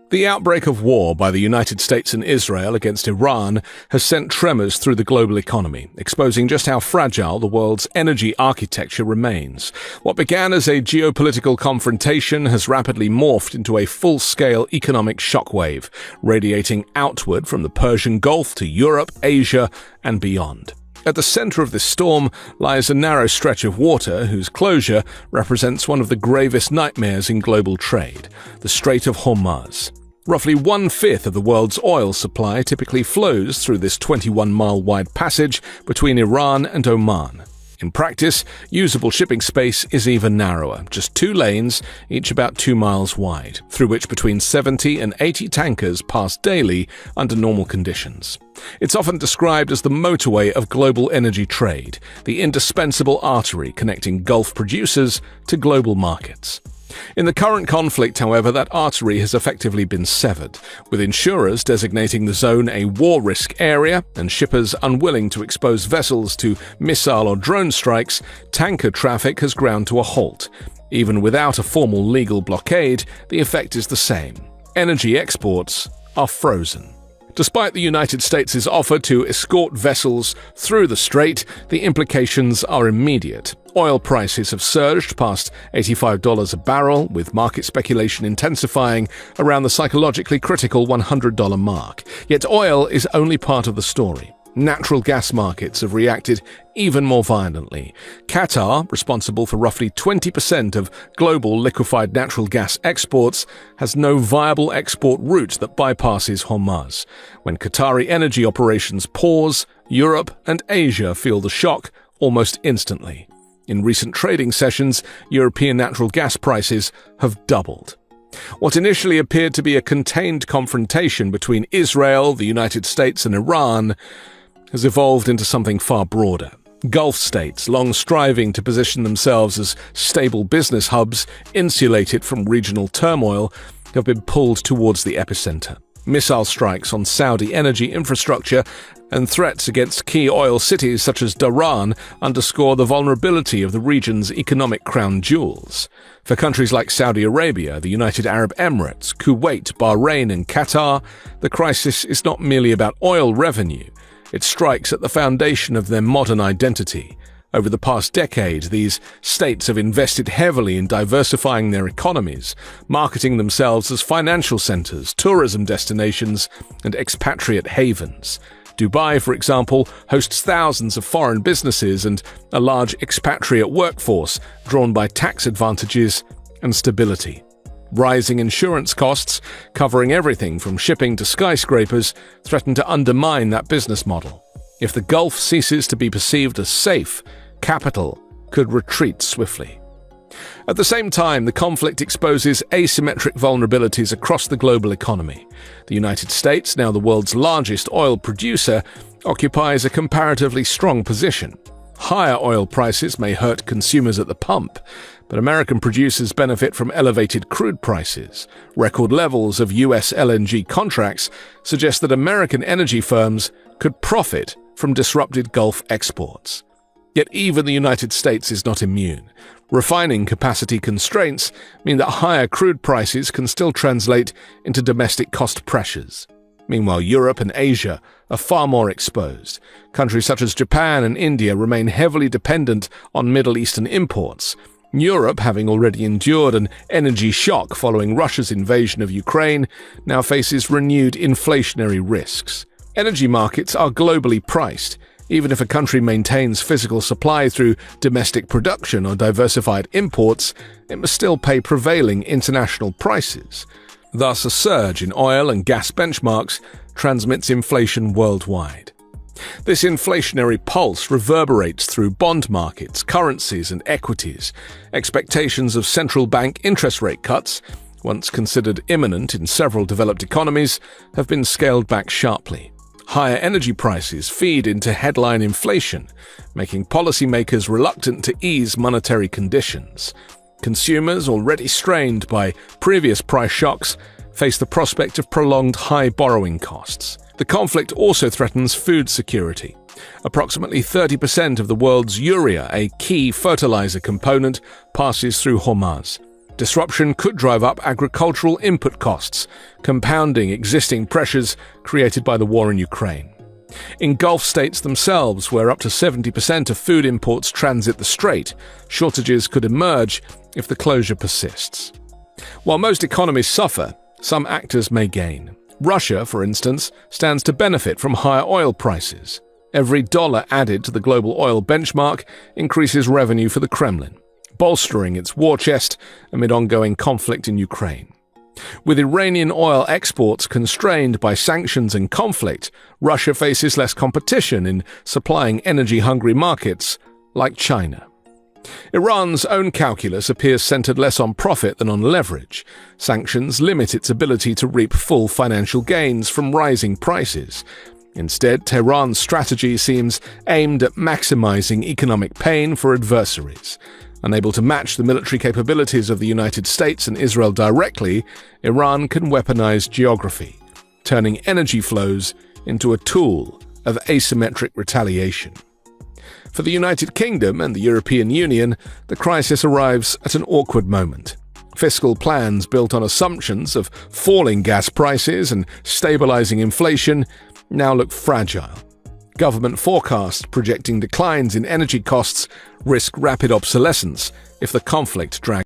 The outbreak of war by the United States and Israel against Iran has sent tremors through the global economy, exposing just how fragile the world's energy architecture remains. What began as a geopolitical confrontation has rapidly morphed into a full-scale economic shockwave, radiating outward from the Persian Gulf to Europe, Asia, and beyond. At the center of this storm lies a narrow stretch of water whose closure represents one of the gravest nightmares in global trade, the Strait of Hormuz. Roughly 1/5 of the world's oil supply typically flows through this 21-mile-wide passage between Iran and Oman. In practice, usable shipping space is even narrower, just 2 lanes, each about 2 miles wide, through which between 70 and 80 tankers pass daily under normal conditions. It's often described as the motorway of global energy trade, the indispensable artery connecting Gulf producers to global markets. In the current conflict, however, that artery has effectively been severed, with insurers designating the zone a war risk area and shippers unwilling to expose vessels to missile or drone strikes. Tanker traffic has ground to a halt. Even without a formal legal blockade, the effect is the same. Energy exports are frozen. Despite the United States' offer to escort vessels through the strait, the implications are immediate. Oil prices have surged past $85 a barrel, with market speculation intensifying around the psychologically critical $100 mark. Yet oil is only part of the story. Natural gas markets have reacted even more violently. Qatar, responsible for roughly 20% of global liquefied natural gas exports, has no viable export route that bypasses Hormuz. When Qatari energy operations pause, Europe and Asia feel the shock almost instantly. In recent trading sessions, European natural gas prices have doubled. What initially appeared to be a contained confrontation between Israel, the United States, and Iran has evolved into something far broader. Gulf states, long striving to position themselves as stable business hubs, insulated from regional turmoil, have been pulled towards the epicenter. Missile strikes on Saudi energy infrastructure and threats against key oil cities such as Dhahran underscore the vulnerability of the region's economic crown jewels. For countries like Saudi Arabia, the United Arab Emirates, Kuwait, Bahrain, and Qatar, the crisis is not merely about oil revenue. It strikes at the foundation of their modern identity. Over the past decade, these states have invested heavily in diversifying their economies, marketing themselves as financial centers, tourism destinations, and expatriate havens. Dubai, for example, hosts thousands of foreign businesses and a large expatriate workforce drawn by tax advantages and stability. Rising insurance costs, covering everything from shipping to skyscrapers, threaten to undermine that business model. If the Gulf ceases to be perceived as safe, capital could retreat swiftly. At the same time, the conflict exposes asymmetric vulnerabilities across the global economy. The United States, now the world's largest oil producer, occupies a comparatively strong position. Higher oil prices may hurt consumers at the pump, but American producers benefit from elevated crude prices. Record levels of U.S. LNG contracts suggest that American energy firms could profit from disrupted Gulf exports. Yet even the United States is not immune. Refining capacity constraints mean that higher crude prices can still translate into domestic cost pressures. Meanwhile, Europe and Asia are far more exposed. Countries such as Japan and India remain heavily dependent on Middle Eastern imports. Europe, having already endured an energy shock following Russia's invasion of Ukraine, now faces renewed inflationary risks. Energy markets are globally priced. Even if a country maintains physical supply through domestic production or diversified imports, it must still pay prevailing international prices. Thus, a surge in oil and gas benchmarks transmits inflation worldwide. This inflationary pulse reverberates through bond markets, currencies, and equities. Expectations of central bank interest rate cuts, once considered imminent in several developed economies, have been scaled back sharply. Higher energy prices feed into headline inflation, making policymakers reluctant to ease monetary conditions. Consumers, already strained by previous price shocks, face the prospect of prolonged high borrowing costs. The conflict also threatens food security. Approximately 30% of the world's urea, a key fertilizer component, passes through Hormuz. Disruption could drive up agricultural input costs, compounding existing pressures created by the war in Ukraine. In Gulf states themselves, where up to 70% of food imports transit the strait, shortages could emerge if the closure persists. While most economies suffer, some actors may gain. Russia, for instance, stands to benefit from higher oil prices. Every dollar added to the global oil benchmark increases revenue for the Kremlin, bolstering its war chest amid ongoing conflict in Ukraine. With Iranian oil exports constrained by sanctions and conflict, Russia faces less competition in supplying energy-hungry markets like China. Iran's own calculus appears centered less on profit than on leverage. Sanctions limit its ability to reap full financial gains from rising prices. Instead, Tehran's strategy seems aimed at maximizing economic pain for adversaries. Unable to match the military capabilities of the United States and Israel directly, Iran can weaponize geography, turning energy flows into a tool of asymmetric retaliation. For the United Kingdom and the European Union, the crisis arrives at an awkward moment. Fiscal plans built on assumptions of falling gas prices and stabilizing inflation now look fragile. Government forecasts projecting declines in energy costs risk rapid obsolescence if the conflict drags.